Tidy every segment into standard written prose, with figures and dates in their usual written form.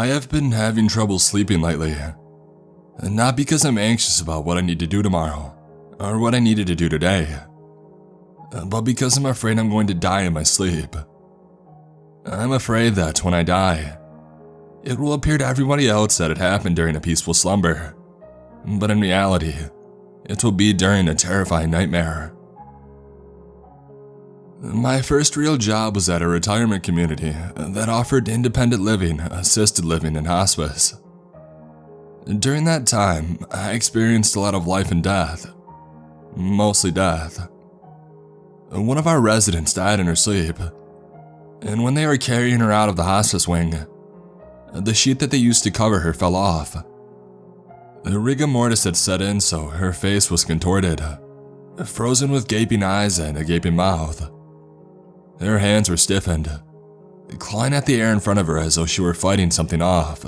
I have been having trouble sleeping lately. Not because I'm anxious about what I need to do tomorrow, or what I needed to do today, but because I'm afraid I'm going to die in my sleep. I'm afraid that when I die, it will appear to everybody else that it happened during a peaceful slumber, but in reality, it will be during a terrifying nightmare. My first real job was at a retirement community that offered independent living, assisted living, and hospice. During that time, I experienced a lot of life and death. Mostly death. One of our residents died in her sleep, and when they were carrying her out of the hospice wing, the sheet that they used to cover her fell off. The rigor mortis had set in, so her face was contorted, frozen with gaping eyes and a gaping mouth. Her hands were stiffened, clawing at the air in front of her as though she were fighting something off.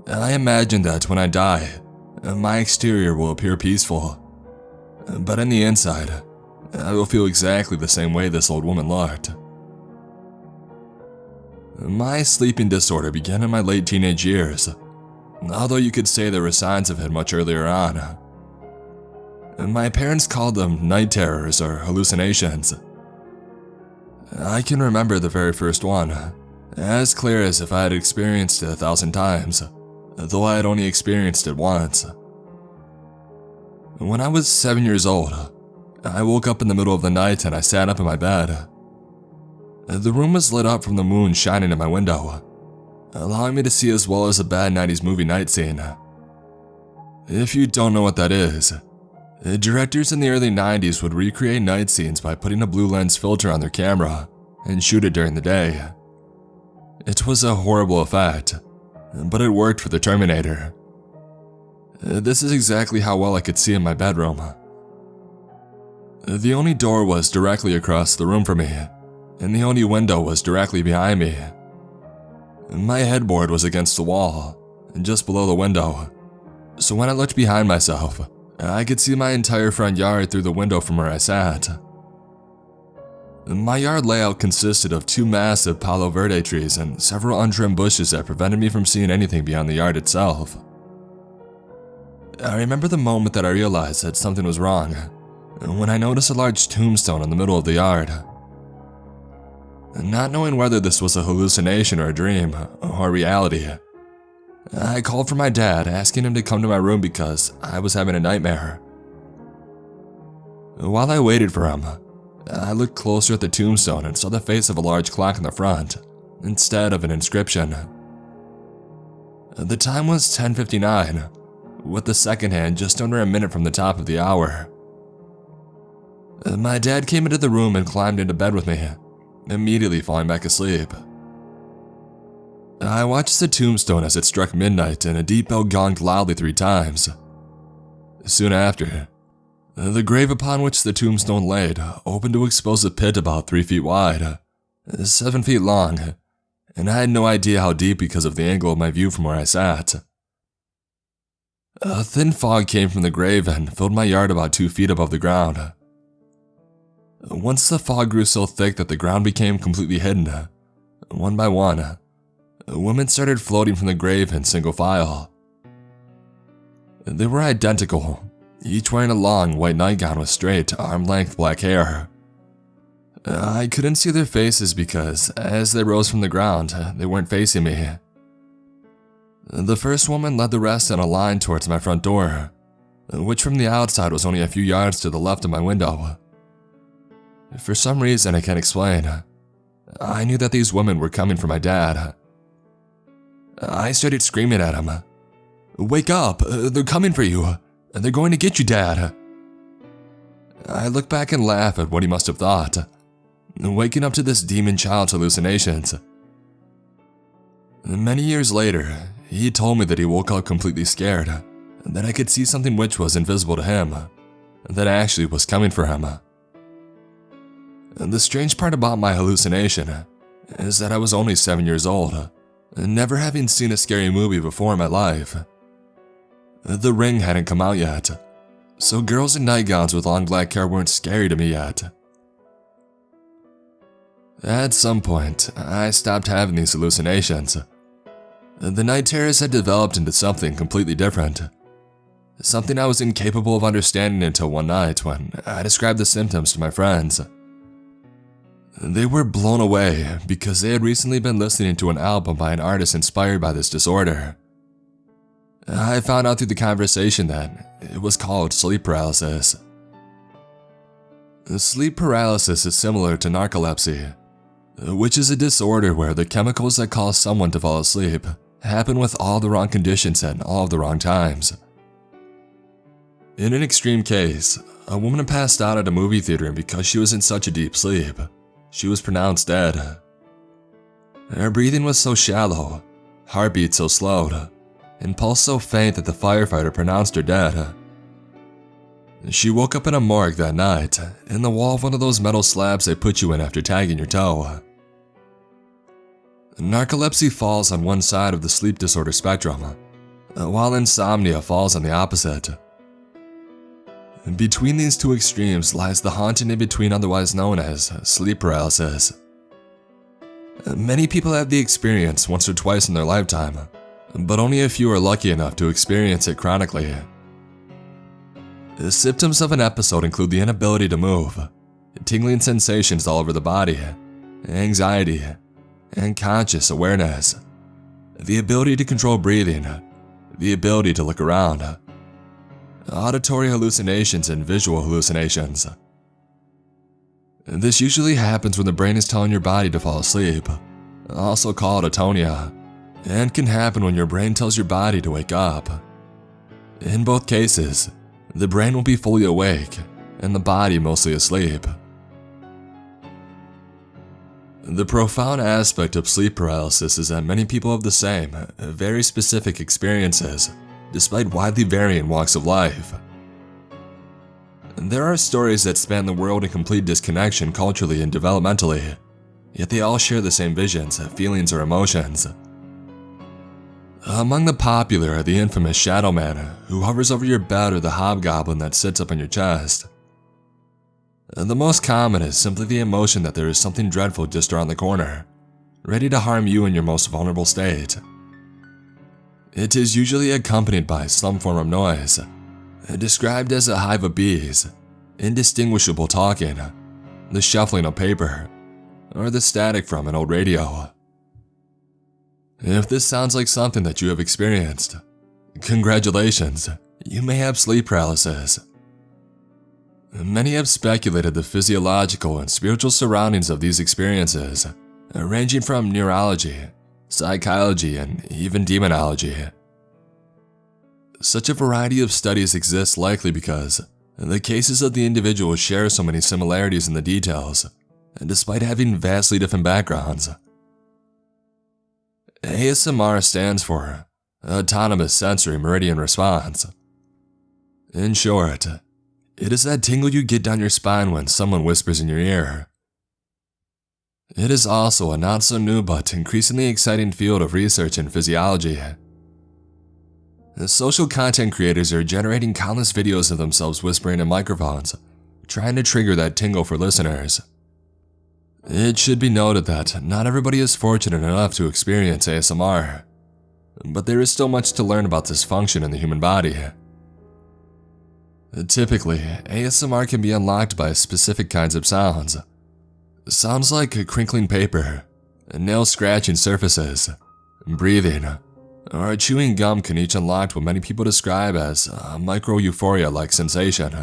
I imagine that when I die, my exterior will appear peaceful, but on the inside, I will feel exactly the same way this old woman looked. My sleeping disorder began in my late teenage years, although you could say there were signs of it much earlier on. My parents called them night terrors or hallucinations. I can remember the very first one, as clear as if I had experienced it 1,000 times, though I had only experienced it once. When I was 7 years old, I woke up in the middle of the night and I sat up in my bed. The room was lit up from the moon shining in my window, allowing me to see as well as a bad 90s movie night scene. If you don't know what that is, directors in the early 90s would recreate night scenes by putting a blue lens filter on their camera and shoot it during the day. It was a horrible effect, but it worked for the Terminator. This is exactly how well I could see in my bedroom. The only door was directly across the room from me, and the only window was directly behind me. My headboard was against the wall, just below the window, so when I looked behind myself, I could see my entire front yard through the window from where I sat. My yard layout consisted of 2 massive Palo Verde trees and several untrimmed bushes that prevented me from seeing anything beyond the yard itself. I remember the moment that I realized that something was wrong, when I noticed a large tombstone in the middle of the yard. Not knowing whether this was a hallucination or a dream, or reality, I called for my dad, asking him to come to my room because I was having a nightmare. While I waited for him, I looked closer at the tombstone and saw the face of a large clock in the front, instead of an inscription. The time was 10:59, with the second hand just under a minute from the top of the hour. My dad came into the room and climbed into bed with me, immediately falling back asleep. I watched the tombstone as it struck midnight and a deep bell gonged loudly 3 times. Soon after, the grave upon which the tombstone laid opened to expose a pit about 3 feet wide, 7 feet long, and I had no idea how deep because of the angle of my view from where I sat. A thin fog came from the grave and filled my yard about 2 feet above the ground. Once the fog grew so thick that the ground became completely hidden, one by one, women started floating from the grave in single file. They were identical, each wearing a long white nightgown with straight, arm-length black hair. I couldn't see their faces because, as they rose from the ground, they weren't facing me. The first woman led the rest in a line towards my front door, which from the outside was only a few yards to the left of my window. For some reason I can't explain, I knew that these women were coming for my dad. I started screaming at him, "Wake up, they're coming for you, they're going to get you, Dad." I look back and laugh at what he must have thought, waking up to this demon child's hallucinations. Many years later, he told me that he woke up completely scared, that I could see something which was invisible to him, that actually was coming for him. The strange part about my hallucination is that I was only 7 years old, never having seen a scary movie before in my life. The Ring hadn't come out yet, so girls in nightgowns with long black hair weren't scary to me yet. At some point, I stopped having these hallucinations, The night terrors had developed into something completely different. Something I was incapable of understanding until one night when I described the symptoms to my friends. They were blown away because they had recently been listening to an album by an artist inspired by this disorder. I found out through the conversation that it was called sleep paralysis. Sleep paralysis is similar to narcolepsy, which is a disorder where the chemicals that cause someone to fall asleep happen with all the wrong conditions at all of the wrong times. In an extreme case, a woman passed out at a movie theater because she was in such a deep sleep. She was pronounced dead. Her breathing was so shallow, heartbeat so slowed, and pulse so faint that the firefighter pronounced her dead. She woke up in a morgue that night, in the wall of one of those metal slabs they put you in after tagging your toe. Narcolepsy falls on one side of the sleep disorder spectrum, while insomnia falls on the opposite. Between these two extremes lies the haunting in-between, otherwise known as sleep paralysis. Many people have the experience once or twice in their lifetime, but only a few are lucky enough to experience it chronically. The symptoms of an episode include the inability to move, tingling sensations all over the body, anxiety, and conscious awareness, the ability to control breathing, the ability to look around, auditory hallucinations, and visual hallucinations. This usually happens when the brain is telling your body to fall asleep, also called atonia, and can happen when your brain tells your body to wake up. In both cases, the brain will be fully awake and the body mostly asleep. The profound aspect of sleep paralysis is that many people have the same, very specific experiences, despite widely varying walks of life. There are stories that span the world in complete disconnection culturally and developmentally, yet they all share the same visions, feelings, or emotions. Among the popular are the infamous shadow man, who hovers over your bed, or the hobgoblin that sits up on your chest. The most common is simply the emotion that there is something dreadful just around the corner, ready to harm you in your most vulnerable state. It is usually accompanied by some form of noise, described as a hive of bees, indistinguishable talking, the shuffling of paper, or the static from an old radio. If this sounds like something that you have experienced, congratulations, you may have sleep paralysis. Many have speculated the physiological and spiritual surroundings of these experiences, ranging from neurology, psychology, and even demonology. Such a variety of studies exist likely because the cases of the individuals share so many similarities in the details, despite having vastly different backgrounds. ASMR stands for Autonomous Sensory Meridian Response. In short, it is that tingle you get down your spine when someone whispers in your ear. It is also a not so new but increasingly exciting field of research in physiology. Social content creators are generating countless videos of themselves whispering in microphones, trying to trigger that tingle for listeners. It should be noted that not everybody is fortunate enough to experience ASMR, but there is still much to learn about this function in the human body. Typically, ASMR can be unlocked by specific kinds of sounds. Sounds like crinkling paper, nail scratching surfaces, breathing, or chewing gum can each unlock what many people describe as a micro-euphoria-like sensation.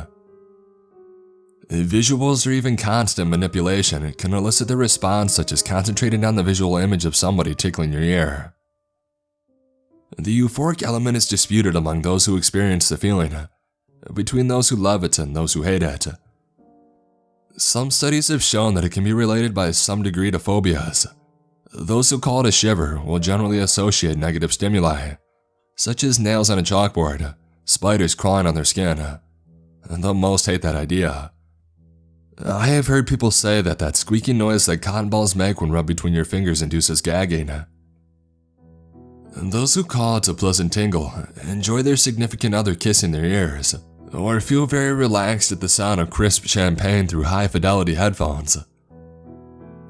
Visuals or even constant manipulation can elicit the response, such as concentrating on the visual image of somebody tickling your ear. The euphoric element is disputed among those who experience the feeling, between those who love it and those who hate it. Some studies have shown that it can be related by some degree to phobias. Those who call it a shiver will generally associate negative stimuli, such as nails on a chalkboard, spiders crawling on their skin, though most hate that idea. I have heard people say that that squeaking noise that cotton balls make when rubbed between your fingers induces gagging. Those who call it a pleasant tingle enjoy their significant other kissing their ears, or feel very relaxed at the sound of crisp champagne through high-fidelity headphones.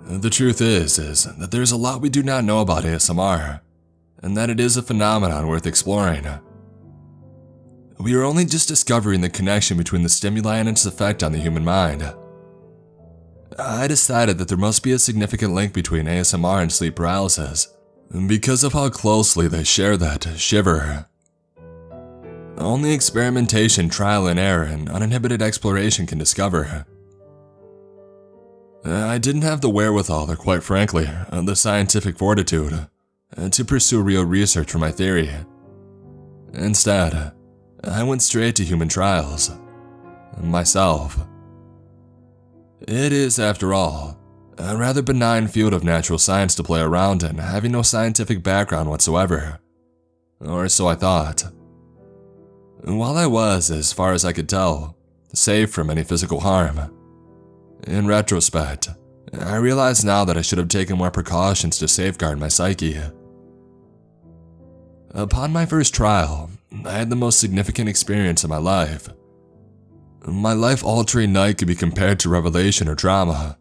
The truth is that there's a lot we do not know about ASMR, and that it is a phenomenon worth exploring. We are only just discovering the connection between the stimuli and its effect on the human mind. I decided that there must be a significant link between ASMR and sleep paralysis, because of how closely they share that shiver. Only experimentation, trial and error, and uninhibited exploration can discover. I didn't have the wherewithal, or quite frankly, the scientific fortitude, to pursue real research for my theory. Instead, I went straight to human trials. Myself. It is, after all, a rather benign field of natural science to play around in, having no scientific background whatsoever. Or so I thought. While I was, as far as I could tell, safe from any physical harm. In retrospect, I realize now that I should have taken more precautions to safeguard my psyche. Upon my first trial, I had the most significant experience of my life. My life-altering night could be compared to revelation or trauma.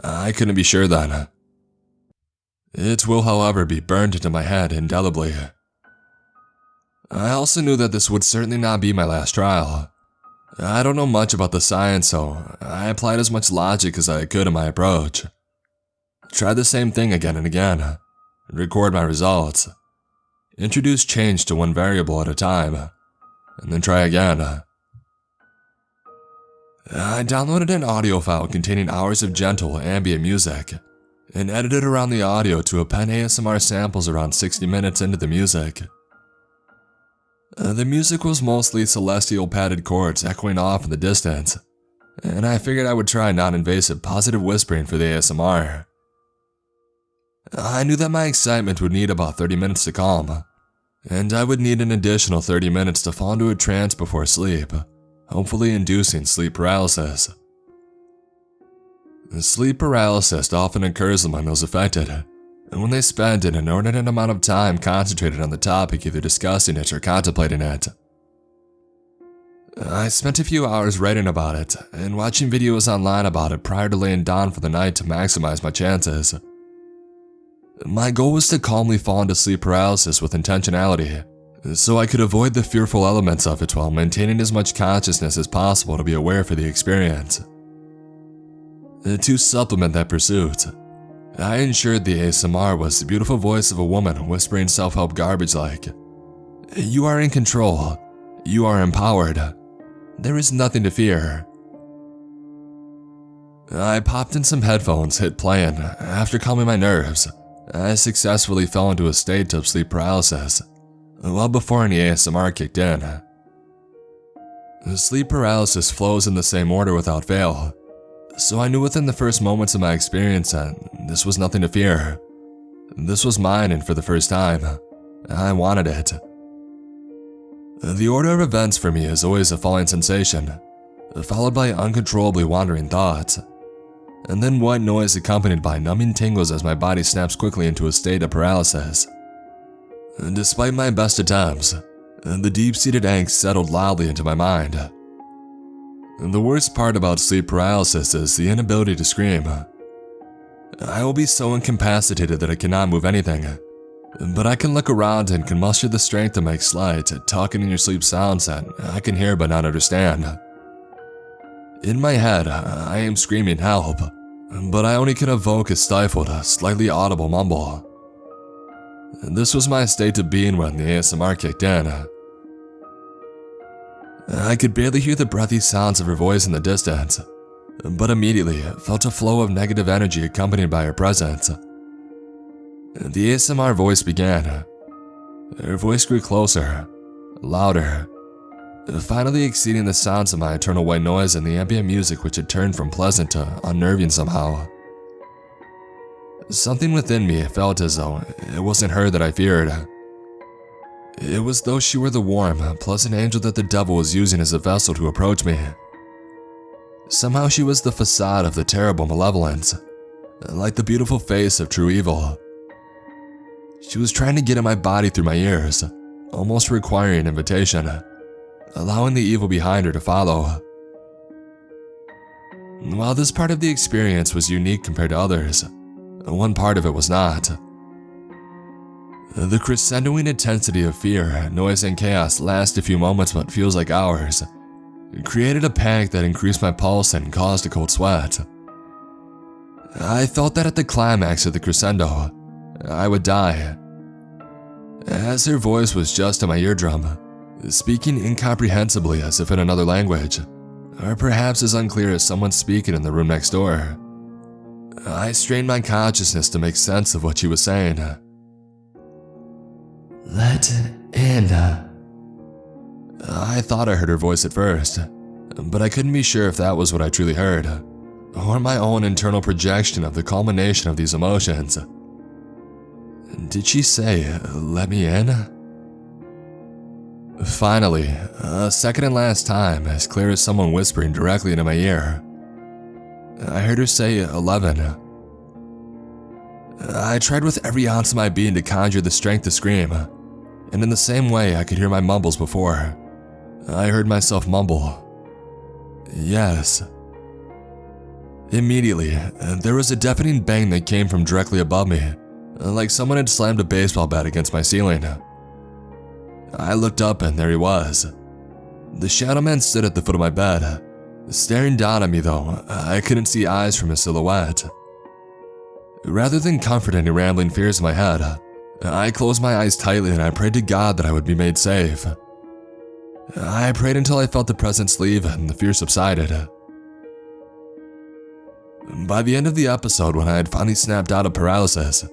I couldn't be sure then. It will, however, be burned into my head indelibly. I also knew that this would certainly not be my last trial. I don't know much about the science, so I applied as much logic as I could in my approach. Tried the same thing again and again. Record my results. Introduce change to one variable at a time. And then try again. I downloaded an audio file containing hours of gentle ambient music and edited around the audio to append ASMR samples around 60 minutes into the music. The music was mostly celestial padded chords echoing off in the distance, and I figured I would try non-invasive positive whispering for the ASMR. I knew that my excitement would need about 30 minutes to calm, and I would need an additional 30 minutes to fall into a trance before sleep, hopefully inducing sleep paralysis. Sleep paralysis often occurs among those affected, and when they spend an inordinate amount of time concentrated on the topic, either discussing it or contemplating it. I spent a few hours writing about it and watching videos online about it prior to laying down for the night to maximize my chances. My goal was to calmly fall into sleep paralysis with intentionality, so I could avoid the fearful elements of it while maintaining as much consciousness as possible to be aware for the experience. To supplement that pursuit, I ensured the ASMR was the beautiful voice of a woman whispering self-help garbage like, "You are in control. You are empowered. There is nothing to fear." I popped in some headphones, hit play, and after calming my nerves, I successfully fell into a state of sleep paralysis, well before any ASMR kicked in. Sleep paralysis flows in the same order without fail, so I knew within the first moments of my experience that this was nothing to fear. This was mine, and for the first time, I wanted it. The order of events for me is always a falling sensation, followed by uncontrollably wandering thoughts, and then white noise accompanied by numbing tingles as my body snaps quickly into a state of paralysis. Despite my best attempts, the deep-seated angst settled loudly into my mind. The worst part about sleep paralysis is the inability to scream. I will be so incapacitated that I cannot move anything, but I can look around and can muster the strength to make slight, talking in your sleep sounds that I can hear but not understand. In my head, I am screaming help, but I only can evoke a stifled, slightly audible mumble. This was my state of being when the ASMR kicked in. I could barely hear the breathy sounds of her voice in the distance, but immediately felt a flow of negative energy accompanied by her presence. The ASMR voice began. Her voice grew closer, louder, finally exceeding the sounds of my eternal white noise and the ambient music, which had turned from pleasant to unnerving somehow. Something within me felt as though it wasn't her that I feared. It was though she were the warm, pleasant angel that the devil was using as a vessel to approach me. Somehow she was the facade of the terrible malevolence, like the beautiful face of true evil. She was trying to get at my body through my ears, almost requiring invitation, allowing the evil behind her to follow. While this part of the experience was unique compared to others, one part of it was not. The crescendoing intensity of fear, noise, and chaos lasts a few moments but feels like hours. It created a panic that increased my pulse and caused a cold sweat. I felt that at the climax of the crescendo, I would die. As her voice was just in my eardrum, speaking incomprehensibly as if in another language, or perhaps as unclear as someone speaking in the room next door. I strained my consciousness to make sense of what she was saying. "Let in." I thought I heard her voice at first, but I couldn't be sure if that was what I truly heard, or my own internal projection of the culmination of these emotions. Did she say, "Let me in"? Finally, a second and last time, as clear as someone whispering directly into my ear, I heard her say 11. I tried with every ounce of my being to conjure the strength to scream, and in the same way I could hear my mumbles before. I heard myself mumble, "Yes." Immediately, there was a deafening bang that came from directly above me, like someone had slammed a baseball bat against my ceiling. I looked up and there he was. The shadow man stood at the foot of my bed, staring down at me though I couldn't see eyes from his silhouette. Rather than comfort any rambling fears in my head, I closed my eyes tightly and I prayed to God that I would be made safe. I prayed until I felt the presence leave and the fear subsided. By the end of the episode, when I had finally snapped out of paralysis,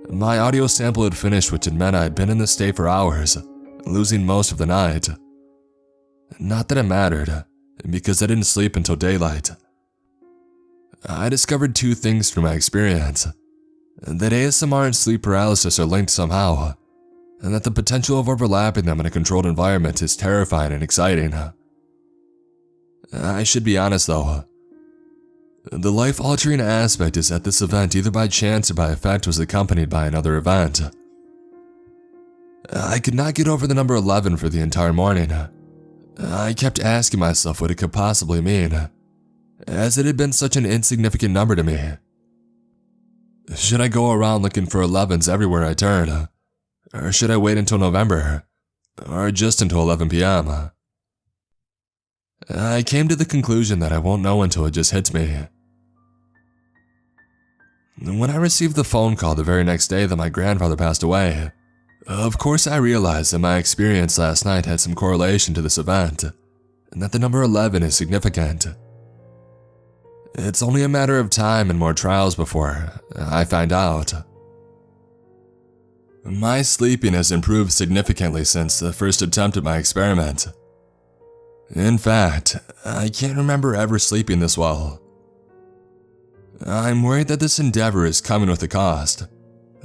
my audio sample had finished, which had meant I had been in this state for hours, losing most of the night. Not that it mattered, because I didn't sleep until daylight. I discovered two things through my experience: that ASMR and sleep paralysis are linked somehow, and that the potential of overlapping them in a controlled environment is terrifying and exciting. I should be honest though. The life-altering aspect is that this event, either by chance or by effect, was accompanied by another event. I could not get over the number 11 for the entire morning. I kept asking myself what it could possibly mean, as it had been such an insignificant number to me. Should I go around looking for 11s everywhere I turn? Or should I wait until November? Or just until 11 p.m.? I came to the conclusion that I won't know until it just hits me. When I received the phone call the very next day that my grandfather passed away, of course I realized that my experience last night had some correlation to this event, and that the number 11 is significant. It's only a matter of time and more trials before I find out. My sleeping has improved significantly since the first attempt at my experiment. In fact, I can't remember ever sleeping this well. I'm worried that this endeavor is coming with a cost,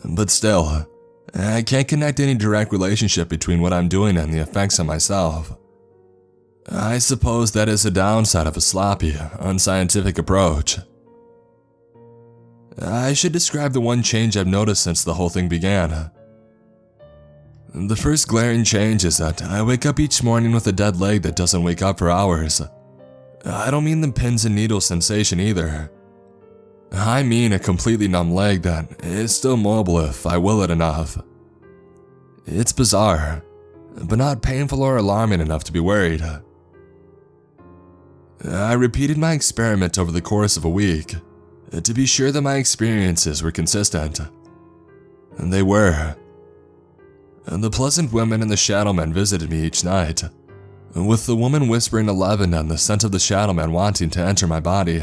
but still, I can't connect any direct relationship between what I'm doing and the effects on myself. I suppose that is a downside of a sloppy, unscientific approach. I should describe the one change I've noticed since the whole thing began. The first glaring change is that I wake up each morning with a dead leg that doesn't wake up for hours. I don't mean the pins and needles sensation either. I mean a completely numb leg that is still mobile if I will it enough. It's bizarre, but not painful or alarming enough to be worried. I repeated my experiment over the course of a week to be sure that my experiences were consistent. And they were. The pleasant women and the shadow men visited me each night, with the woman whispering 11 and the scent of the shadow man wanting to enter my body.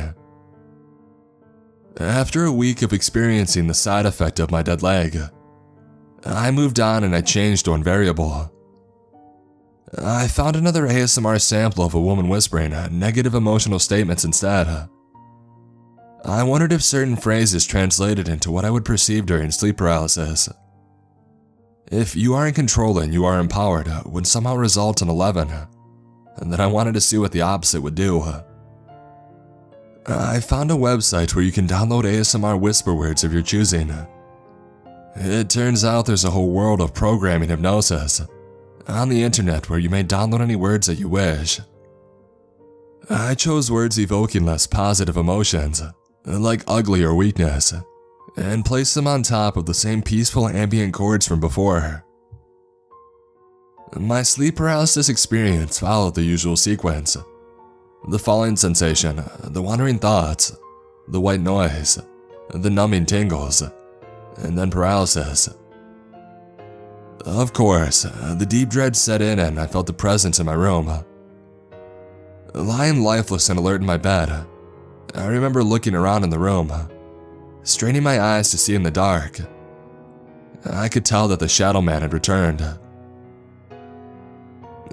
After a week of experiencing the side effect of my dead leg, I moved on and I changed to unvariable. I found another ASMR sample of a woman whispering negative emotional statements instead. I wondered if certain phrases translated into what I would perceive during sleep paralysis. If "you are in control and you are empowered" would somehow result in 11, and then I wanted to see what the opposite would do. I found a website where you can download ASMR whisper words of your choosing. It turns out there's a whole world of programming hypnosis on the internet where you may download any words that you wish. I chose words evoking less positive emotions, like ugly or weakness, and placed them on top of the same peaceful ambient chords from before. My sleep paralysis experience followed the usual sequence. The falling sensation, the wandering thoughts, the white noise, the numbing tingles, and then paralysis. Of course, the deep dread set in and I felt the presence in my room. Lying lifeless and alert in my bed, I remember looking around in the room, straining my eyes to see in the dark. I could tell that the Shadow Man had returned.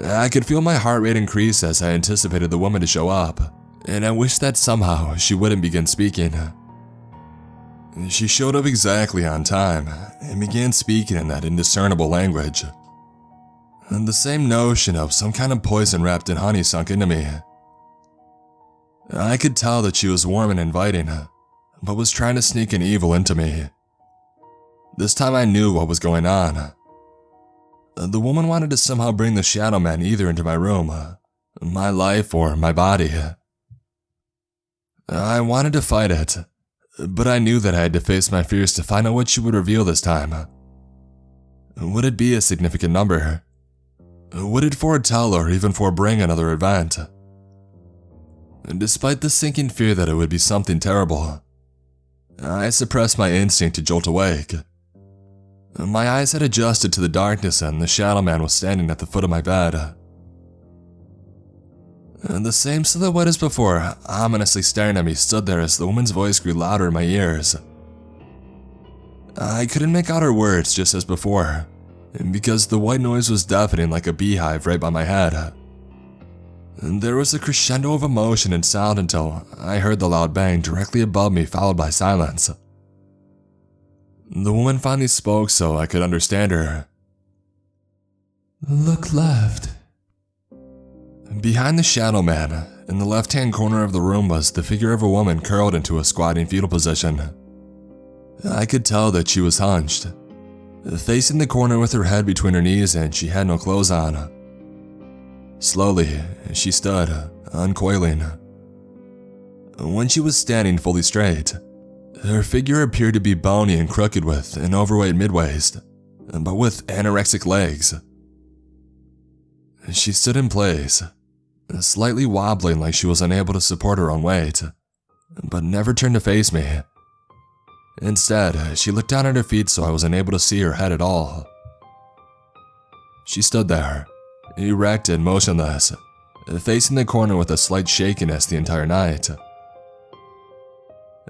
I could feel my heart rate increase as I anticipated the woman to show up, and I wished that somehow she wouldn't begin speaking. She showed up exactly on time and began speaking in that indiscernible language. And the same notion of some kind of poison wrapped in honey sunk into me. I could tell that she was warm and inviting, but was trying to sneak an evil into me. This time I knew what was going on. The woman wanted to somehow bring the Shadow Man either into my room, my life, or my body. I wanted to fight it, but I knew that I had to face my fears to find out what she would reveal this time. Would it be a significant number? Would it foretell or even forebring another event? Despite the sinking fear that it would be something terrible, I suppressed my instinct to jolt awake. My eyes had adjusted to the darkness and the Shadow Man was standing at the foot of my bed. The same silhouette as before, ominously staring at me, stood there as the woman's voice grew louder in my ears. I couldn't make out her words just as before, because the white noise was deafening like a beehive right by my head. There was a crescendo of emotion and sound until I heard the loud bang directly above me, followed by silence. The woman finally spoke so I could understand her. "Look left." Behind the Shadow Man, in the left-hand corner of the room, was the figure of a woman curled into a squatting fetal position. I could tell that she was hunched, facing the corner with her head between her knees, and she had no clothes on. Slowly, she stood, uncoiling. When she was standing fully straight, her figure appeared to be bony and crooked with an overweight mid-waist, but with anorexic legs. She stood in place, slightly wobbling like she was unable to support her own weight, but never turned to face me. Instead, she looked down at her feet so I was unable to see her head at all. She stood there, erect and motionless, facing the corner with a slight shakiness the entire night.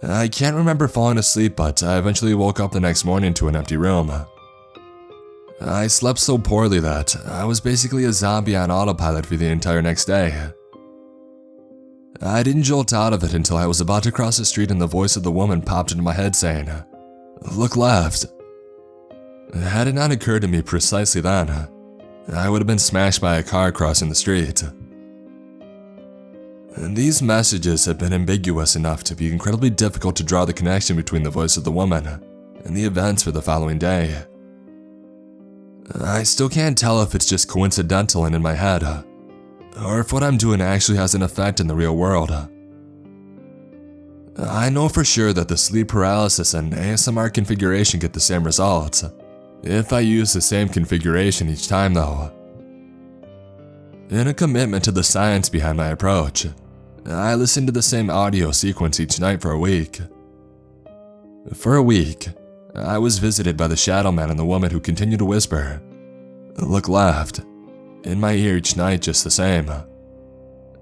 I can't remember falling asleep, but I eventually woke up the next morning to an empty room. I slept so poorly that I was basically a zombie on autopilot for the entire next day. I didn't jolt out of it until I was about to cross the street and the voice of the woman popped into my head saying, "Look left." Had it not occurred to me precisely then, I would have been smashed by a car crossing the street. These messages had been ambiguous enough to be incredibly difficult to draw the connection between the voice of the woman and the events for the following day. I still can't tell if it's just coincidental and in my head, or if what I'm doing actually has an effect in the real world. I know for sure that the sleep paralysis and ASMR configuration get the same results, if I use the same configuration each time though. In a commitment to the science behind my approach, I listened to the same audio sequence each night for a week. For a week, I was visited by the Shadow Man and the woman who continued to whisper, "Look left," in my ear each night just the same.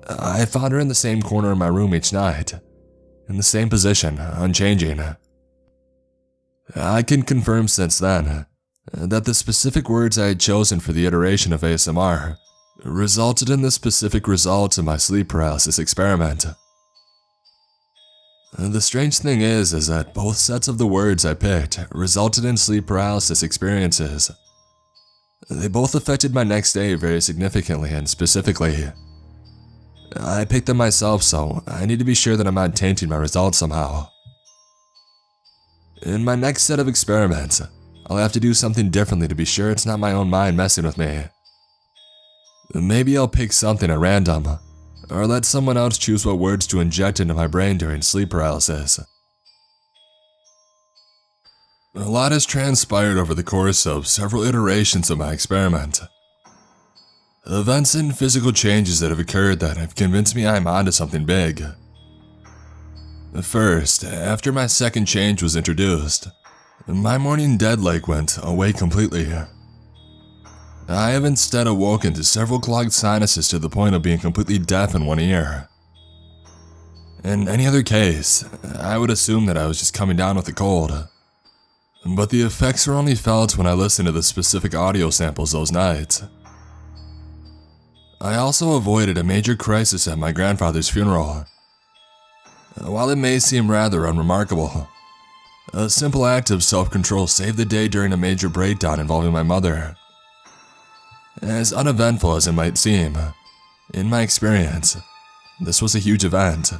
I found her in the same corner of my room each night, in the same position, unchanging. I can confirm since then that the specific words I had chosen for the iteration of ASMR resulted in the specific results of my sleep paralysis experiment. The strange thing is that both sets of the words I picked resulted in sleep paralysis experiences. They both affected my next day very significantly and specifically. I picked them myself, so I need to be sure that I'm not tainting my results somehow. In my next set of experiments, I'll have to do something differently to be sure it's not my own mind messing with me. Maybe I'll pick something at random, or let someone else choose what words to inject into my brain during sleep paralysis. A lot has transpired over the course of several iterations of my experiment. Events and physical changes that have occurred that have convinced me I'm onto something big. First, after my second change was introduced, my morning dead leg went away completely. I have instead awoken to several clogged sinuses to the point of being completely deaf in one ear. In any other case, I would assume that I was just coming down with a cold. But the effects were only felt when I listened to the specific audio samples those nights. I also avoided a major crisis at my grandfather's funeral. While it may seem rather unremarkable, a simple act of self-control saved the day during a major breakdown involving my mother. As uneventful as it might seem, in my experience, this was a huge event.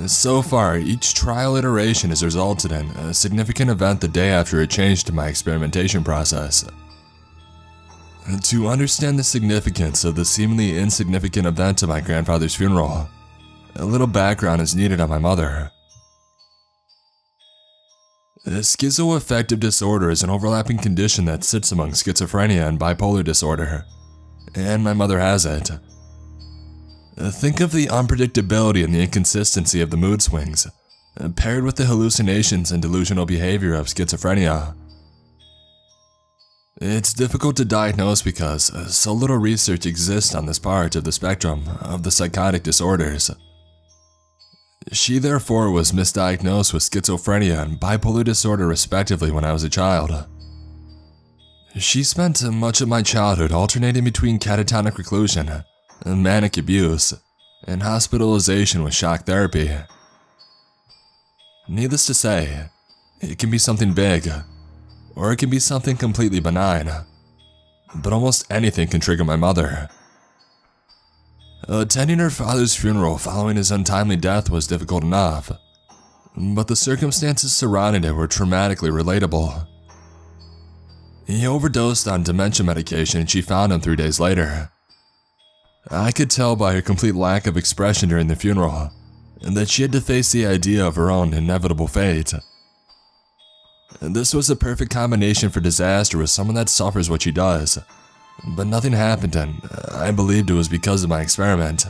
So far, each trial iteration has resulted in a significant event the day after it changed my experimentation process. To understand the significance of the seemingly insignificant event of my grandfather's funeral, a little background is needed on my mother. Schizoaffective disorder is an overlapping condition that sits among schizophrenia and bipolar disorder, and my mother has it. Think of the unpredictability and the inconsistency of the mood swings, paired with the hallucinations and delusional behavior of schizophrenia. It's difficult to diagnose because so little research exists on this part of the spectrum of the psychotic disorders. She therefore was misdiagnosed with schizophrenia and bipolar disorder respectively when I was a child. She spent much of my childhood alternating between catatonic reclusion, manic abuse, and hospitalization with shock therapy. Needless to say, it can be something big, or it can be something completely benign, but almost anything can trigger my mother. Attending her father's funeral following his untimely death was difficult enough, but the circumstances surrounding it were traumatically relatable. He overdosed on dementia medication and she found him 3 days later. I could tell by her complete lack of expression during the funeral that she had to face the idea of her own inevitable fate. This was a perfect combination for disaster with someone that suffers what she does, but nothing happened and I believed it was because of my experiment.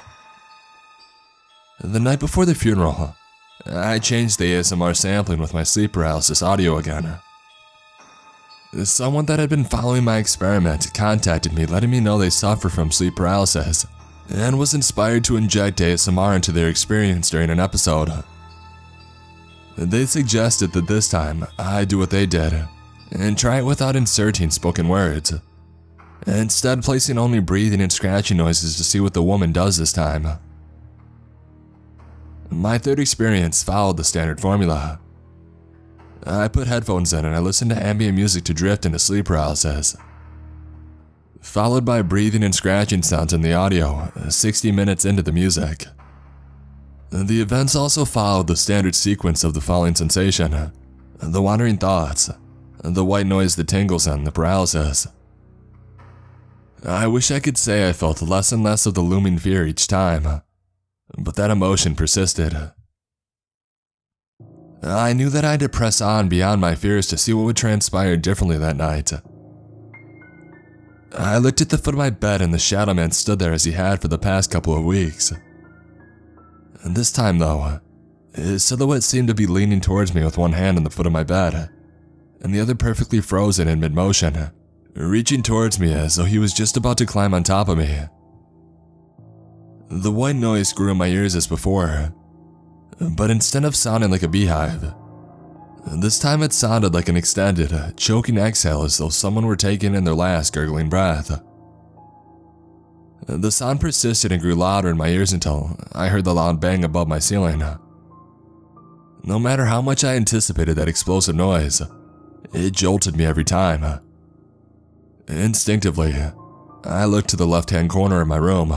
The night before the funeral, I changed the ASMR sampling with my sleep paralysis audio again. Someone that had been following my experiment contacted me letting me know they suffer from sleep paralysis and was inspired to inject ASMR into their experience during an episode. They suggested that this time I do what they did and try it without inserting spoken words, instead placing only breathing and scratching noises to see what the woman does this time. My third experience followed the standard formula. I put headphones in and I listened to ambient music to drift into sleep paralysis, followed by breathing and scratching sounds in the audio 60 minutes into the music. The events also followed the standard sequence of the following sensation: the wandering thoughts, the white noise that tingles, and the paralysis. I wish I could say I felt less and less of the looming fear each time, but that emotion persisted. I knew that I had to press on beyond my fears to see what would transpire differently that night. I looked at the foot of my bed and the shadow man stood there as he had for the past couple of weeks. And this time though, his silhouette seemed to be leaning towards me with one hand on the foot of my bed, and the other perfectly frozen in mid-motion, reaching towards me as though he was just about to climb on top of me. The white noise grew in my ears as before, but instead of sounding like a beehive, this time it sounded like an extended, choking exhale as though someone were taking in their last gurgling breath. The sound persisted and grew louder in my ears until I heard the loud bang above my ceiling. No matter how much I anticipated that explosive noise, it jolted me every time. Instinctively, I looked to the left-hand corner of my room.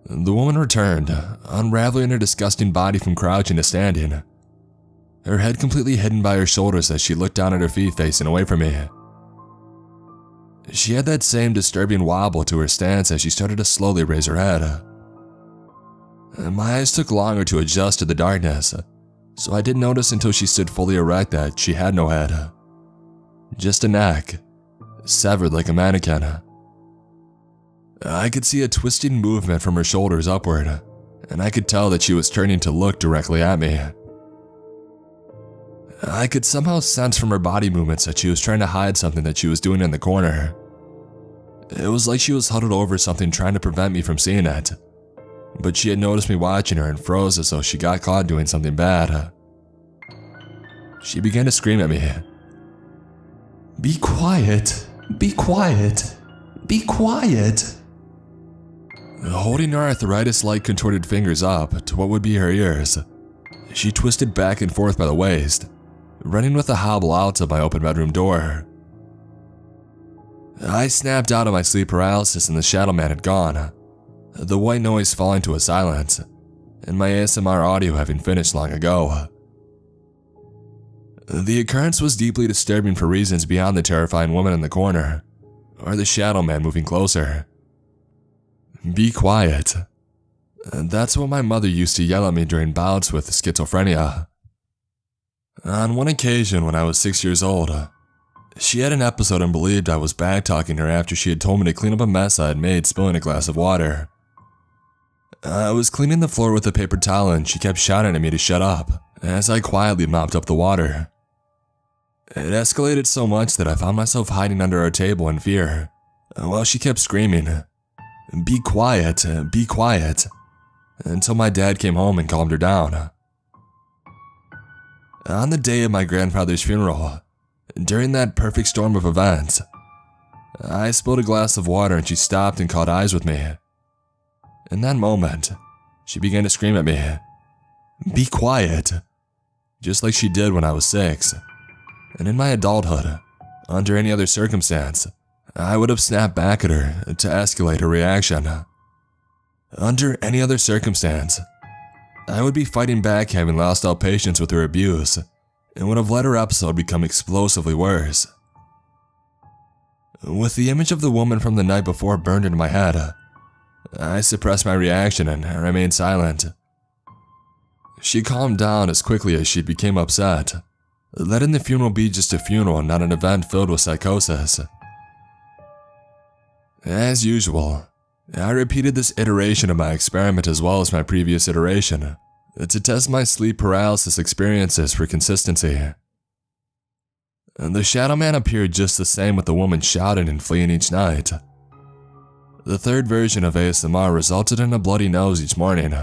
The woman returned, unraveling her disgusting body from crouching to standing, her head completely hidden by her shoulders as she looked down at her feet facing away from me. She had that same disturbing wobble to her stance as she started to slowly raise her head. My eyes took longer to adjust to the darkness, so I didn't notice until she stood fully erect that she had no head. Just a neck, severed like a mannequin. I could see a twisting movement from her shoulders upward, and I could tell that she was turning to look directly at me. I could somehow sense from her body movements that she was trying to hide something that she was doing in the corner. It was like she was huddled over something trying to prevent me from seeing it, but she had noticed me watching her and froze as though she got caught doing something bad. She began to scream at me. "Be quiet, be quiet, be quiet." Holding her arthritis-like contorted fingers up to what would be her ears, she twisted back and forth by the waist, running with a hobble out of my open bedroom door. I snapped out of my sleep paralysis and the shadow man had gone, the white noise falling to a silence, and my ASMR audio having finished long ago. The occurrence was deeply disturbing for reasons beyond the terrifying woman in the corner, or the shadow man moving closer. Be quiet. That's what my mother used to yell at me during bouts with schizophrenia. On one occasion when I was 6 years old, she had an episode and believed I was backtalking her after she had told me to clean up a mess I had made spilling a glass of water. I was cleaning the floor with a paper towel and she kept shouting at me to shut up as I quietly mopped up the water. It escalated so much that I found myself hiding under our table in fear, while she kept screaming, be quiet," until my dad came home and calmed her down. On the day of my grandfather's funeral, during that perfect storm of events, I spilled a glass of water and she stopped and caught eyes with me. In that moment, she began to scream at me, "Be quiet," just like she did when I was 6. And in my adulthood, under any other circumstance, I would have snapped back at her to escalate her reaction. Under any other circumstance, I would be fighting back, having lost all patience with her abuse, and would have let her episode become explosively worse. With the image of the woman from the night before burned into my head, I suppressed my reaction and remained silent. She calmed down as quickly as she became upset, letting the funeral be just a funeral and not an event filled with psychosis. As usual, I repeated this iteration of my experiment as well as my previous iteration to test my sleep paralysis experiences for consistency. The shadow man appeared just the same with the woman shouting and fleeing each night. The third version of ASMR resulted in a bloody nose each morning.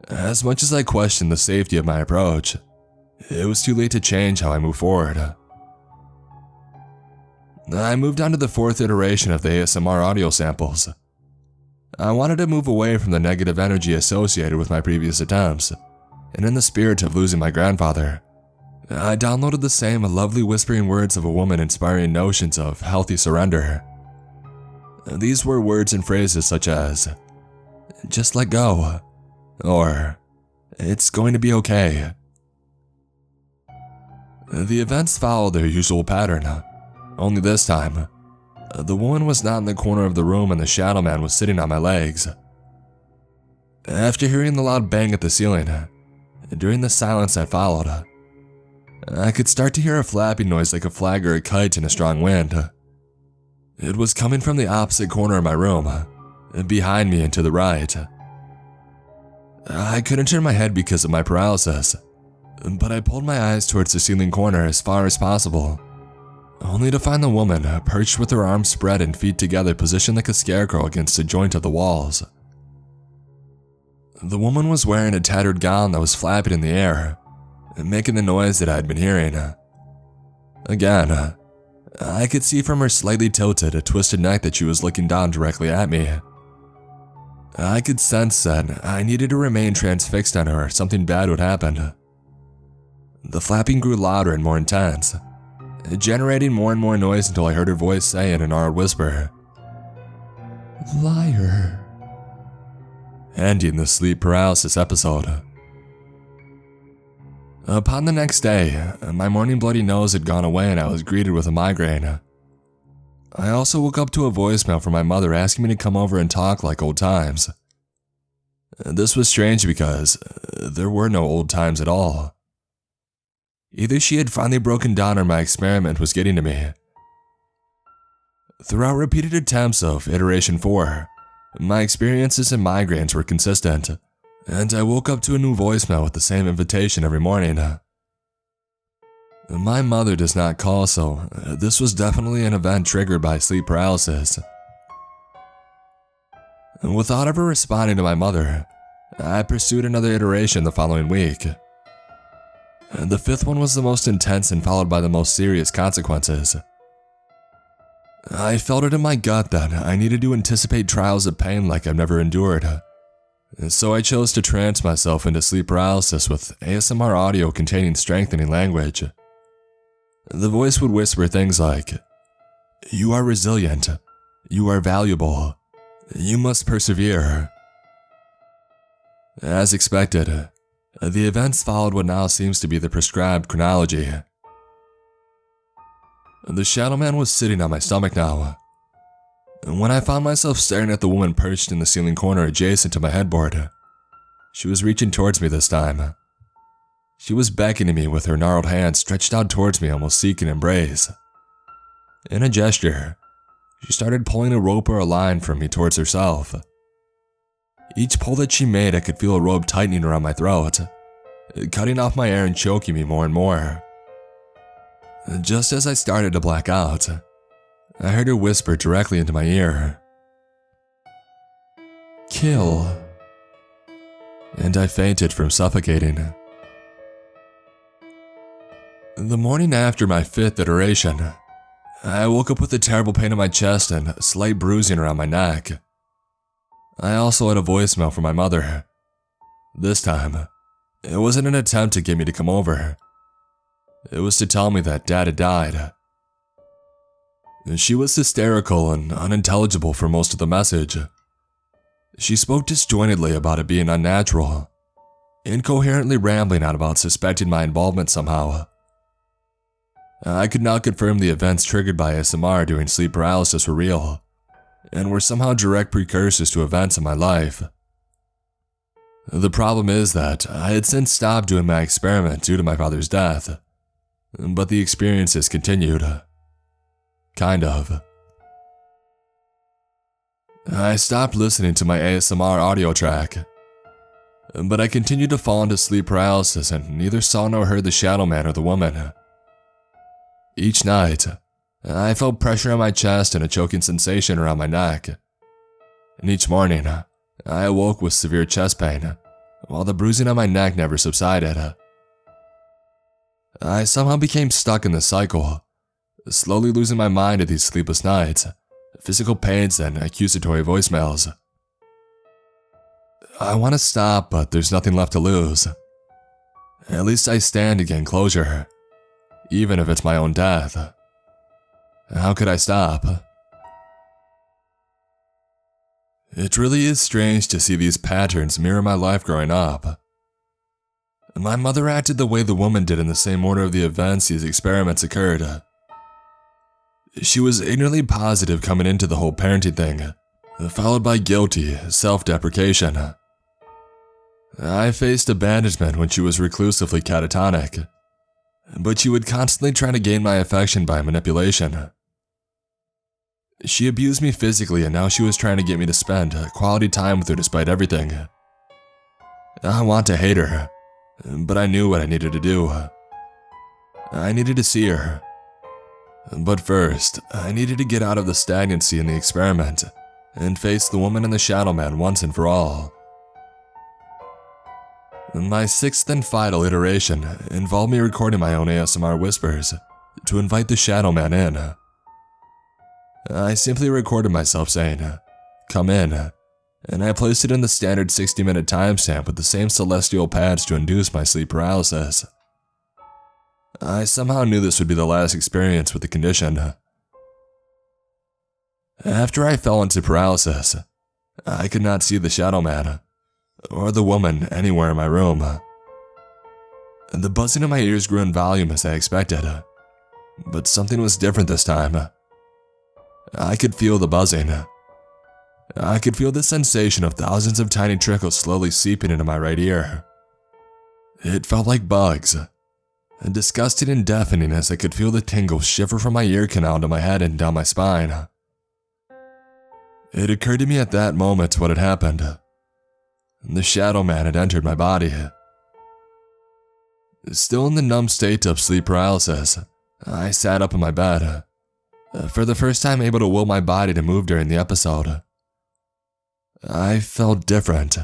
As much as I questioned the safety of my approach, it was too late to change how I moved forward. I moved on to the fourth iteration of the ASMR audio samples. I wanted to move away from the negative energy associated with my previous attempts, and in the spirit of losing my grandfather, I downloaded the same lovely whispering words of a woman inspiring notions of healthy surrender. These were words and phrases such as, "Just let go," or "It's going to be okay." The events followed their usual pattern, only this time, the woman was not in the corner of the room and the shadow man was sitting on my legs. After hearing the loud bang at the ceiling, during the silence that followed, I could start to hear a flapping noise like a flag or a kite in a strong wind. It was coming from the opposite corner of my room, behind me and to the right. I couldn't turn my head because of my paralysis, but I pulled my eyes towards the ceiling corner as far as possible, only to find the woman perched with her arms spread and feet together positioned like a scarecrow against a joint of the walls. The woman was wearing a tattered gown that was flapping in the air, making the noise that I had been hearing. Again, I could see from her slightly tilted, twisted neck that she was looking down directly at me. I could sense that I needed to remain transfixed on her or something bad would happen. The flapping grew louder and more intense, generating more and more noise until I heard her voice say in an awed whisper, "Liar," ending the sleep paralysis episode. Upon the next day, my morning bloody nose had gone away and I was greeted with a migraine. I also woke up to a voicemail from my mother asking me to come over and talk like old times. This was strange because there were no old times at all. Either she had finally broken down or my experiment was getting to me. Throughout repeated attempts of Iteration 4, my experiences and migraines were consistent, and I woke up to a new voicemail with the same invitation every morning. My mother does not call, so this was definitely an event triggered by sleep paralysis. Without ever responding to my mother, I pursued another iteration the following week. The fifth one was the most intense and followed by the most serious consequences. I felt it in my gut that I needed to anticipate trials of pain like I've never endured. So I chose to trance myself into sleep paralysis with ASMR audio containing strengthening language. The voice would whisper things like, "You are resilient. You are valuable. You must persevere." As expected, the events followed what now seems to be the prescribed chronology. The shadow man was sitting on my stomach now. When I found myself staring at the woman perched in the ceiling corner adjacent to my headboard, she was reaching towards me this time. She was beckoning me with her gnarled hand stretched out towards me, almost seeking embrace. In a gesture, she started pulling a rope or a line from me towards herself. Each pull that she made, I could feel a rope tightening around my throat, cutting off my air and choking me more and more. Just as I started to black out, I heard her whisper directly into my ear, "Kill." And I fainted from suffocating. The morning after my fifth iteration, I woke up with a terrible pain in my chest and slight bruising around my neck. I also had a voicemail from my mother. This time, it wasn't an attempt to get me to come over. It was to tell me that Dad had died. She was hysterical and unintelligible for most of the message. She spoke disjointedly about it being unnatural, incoherently rambling on about suspecting my involvement somehow. I could now confirm the events triggered by ASMR during sleep paralysis were real, and were somehow direct precursors to events in my life. The problem is that I had since stopped doing my experiment due to my father's death, but the experiences continued. Kind of. I stopped listening to my ASMR audio track, but I continued to fall into sleep paralysis and neither saw nor heard the shadow man or the woman. Each night, I felt pressure on my chest and a choking sensation around my neck. And each morning, I awoke with severe chest pain, while the bruising on my neck never subsided. I somehow became stuck in this cycle, slowly losing my mind at these sleepless nights, physical pains, and accusatory voicemails. I want to stop, but there's nothing left to lose. At least I stand to gain closure, even if it's my own death. How could I stop? It really is strange to see these patterns mirror my life growing up. My mother acted the way the woman did in the same order of the events these experiments occurred. She was ignorantly positive coming into the whole parenting thing, followed by guilty self-deprecation. I faced abandonment when she was reclusively catatonic, but she would constantly try to gain my affection by manipulation. She abused me physically, and now she was trying to get me to spend quality time with her despite everything. I want to hate her, but I knew what I needed to do. I needed to see her. But first, I needed to get out of the stagnancy in the experiment and face the woman and the shadow man once and for all. My sixth and final iteration involved me recording my own ASMR whispers to invite the shadow man in. I simply recorded myself saying, "Come in," and I placed it in the standard 60-minute timestamp with the same celestial pads to induce my sleep paralysis. I somehow knew this would be the last experience with the condition. After I fell into paralysis, I could not see the shadow man or the woman anywhere in my room. The buzzing in my ears grew in volume as I expected, but something was different this time. I could feel the buzzing. I could feel the sensation of thousands of tiny trickles slowly seeping into my right ear. It felt like bugs, disgusting and deafening as I could feel the tingles shiver from my ear canal to my head and down my spine. It occurred to me at that moment what had happened. The Shadow Man had entered my body. Still in the numb state of sleep paralysis, I sat up in my bed, for the first time able to will my body to move during the episode. I felt different.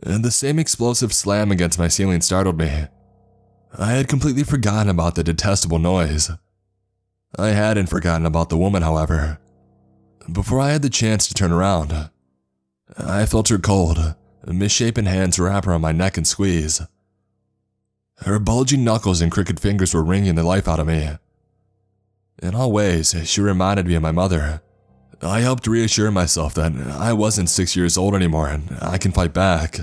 And the same explosive slam against my ceiling startled me. I had completely forgotten about the detestable noise. I hadn't forgotten about the woman, however. Before I had the chance to turn around, I felt her cold, misshapen hands wrap around my neck and squeeze. Her bulging knuckles and crooked fingers were wringing the life out of me. In all ways, she reminded me of my mother. I helped reassure myself that I wasn't 6 years old anymore and I can fight back.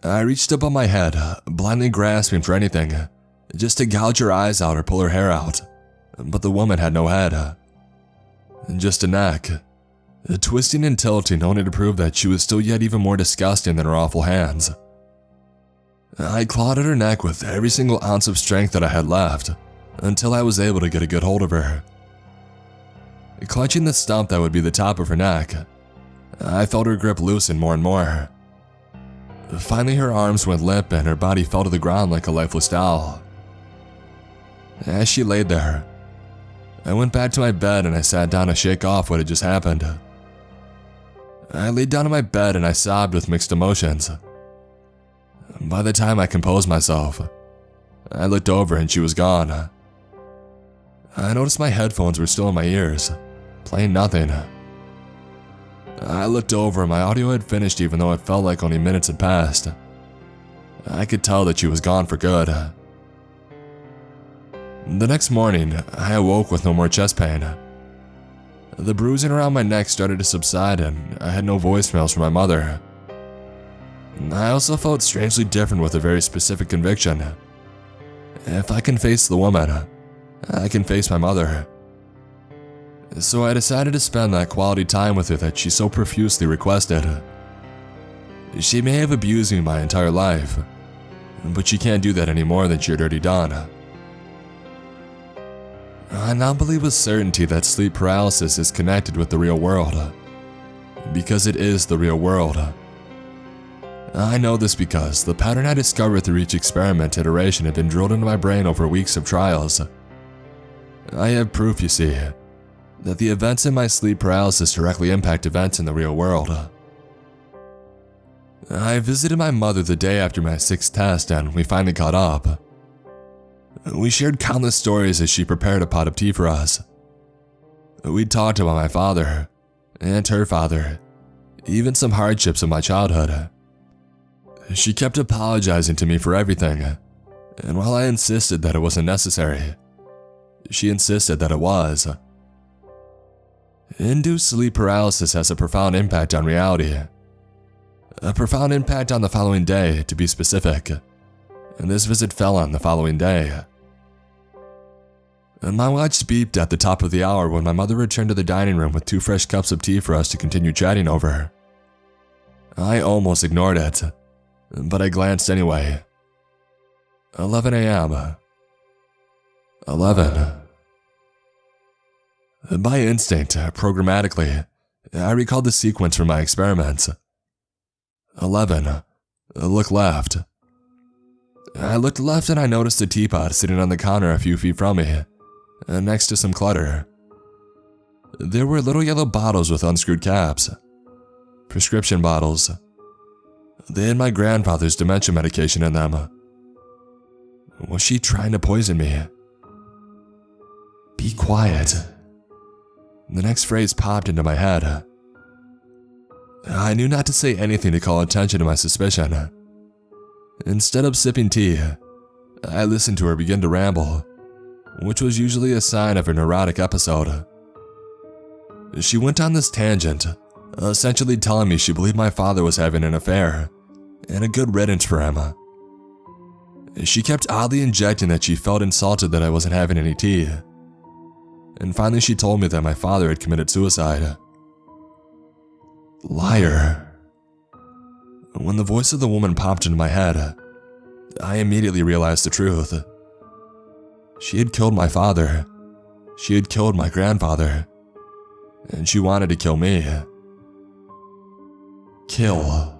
I reached up on my head, blindly grasping for anything, just to gouge her eyes out or pull her hair out. But the woman had no head. Just a neck, twisting and tilting only to prove that she was still yet even more disgusting than her awful hands. I clawed at her neck with every single ounce of strength that I had left, until I was able to get a good hold of her. Clutching the stump that would be the top of her neck, I felt her grip loosen more and more. Finally, her arms went limp and her body fell to the ground like a lifeless doll. As she laid there, I went back to my bed and I sat down to shake off what had just happened. I laid down on my bed and I sobbed with mixed emotions. By the time I composed myself, I looked over and she was gone. I noticed my headphones were still in my ears, playing nothing. I looked over and my audio had finished even though it felt like only minutes had passed. I could tell that she was gone for good. The next morning, I awoke with no more chest pain. The bruising around my neck started to subside and I had no voicemails from my mother. I also felt strangely different with a very specific conviction. If I can face the woman, I can face my mother. So I decided to spend that quality time with her that she so profusely requested. She may have abused me my entire life, but she can't do that any more than she had already done. I now believe with certainty that sleep paralysis is connected with the real world, because it is the real world. I know this because the pattern I discovered through each experiment iteration had been drilled into my brain over weeks of trials. I have proof, you see, that the events in my sleep paralysis directly impact events in the real world. I visited my mother the day after my 6th test and we finally caught up. We shared countless stories as she prepared a pot of tea for us. We talked about my father, and her father, even some hardships of my childhood. She kept apologizing to me for everything, and while I insisted that it wasn't necessary, she insisted that it was. Induced sleep paralysis has a profound impact on reality. A profound impact on the following day, to be specific, and this visit fell on the following day. My watch beeped at the top of the hour when my mother returned to the dining room with 2 fresh cups of tea for us to continue chatting over. I almost ignored it, but I glanced anyway. 11 a.m. 11. By instinct, programmatically, I recalled the sequence from my experiments. 11. Look left. I looked left and I noticed a teapot sitting on the counter a few feet from me, next to some clutter. There were little yellow bottles with unscrewed caps. Prescription bottles. They had my grandfather's dementia medication in them. Was she trying to poison me? Be quiet. The next phrase popped into my head. I knew not to say anything to call attention to my suspicion. Instead of sipping tea, I listened to her begin to ramble, which was usually a sign of a neurotic episode. She went on this tangent, essentially telling me she believed my father was having an affair, and a good riddance for him. She kept oddly injecting that she felt insulted that I wasn't having any tea. and finally she told me that my father had committed suicide. Liar. When the voice of the woman popped into my head, I immediately realized the truth. She had killed my father. She had killed my grandfather. And she wanted to kill me. Kill.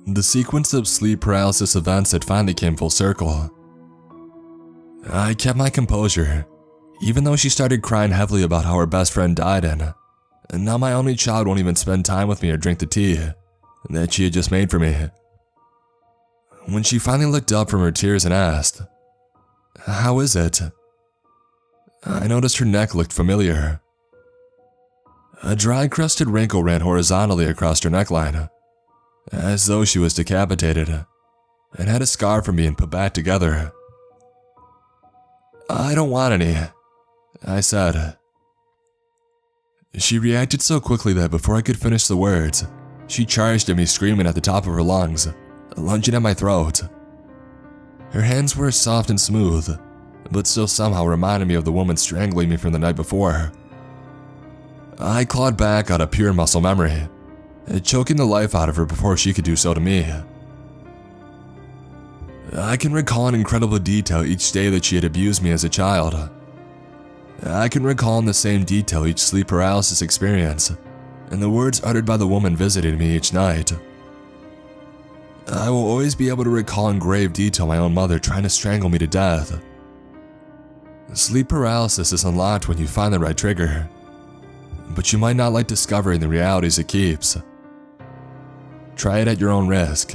The sequence of sleep paralysis events had finally came full circle. I kept my composure, even though she started crying heavily about how her best friend died and now my only child won't even spend time with me or drink the tea that she had just made for me. When she finally looked up from her tears and asked, "How is it?" I noticed her neck looked familiar. A dry crusted wrinkle ran horizontally across her neckline, as though she was decapitated, and had a scar from being put back together. "I don't want any," I said. She reacted so quickly that before I could finish the words, she charged at me screaming at the top of her lungs, lunging at my throat. Her hands were soft and smooth, but still somehow reminded me of the woman strangling me from the night before. I clawed back out of pure muscle memory, choking the life out of her before she could do so to me. I can recall in incredible detail each day that she had abused me as a child. I can recall in the same detail each sleep paralysis experience, and the words uttered by the woman visiting me each night. I will always be able to recall in grave detail my own mother trying to strangle me to death. Sleep paralysis is unlocked when you find the right trigger, but you might not like discovering the realities it keeps. Try it at your own risk.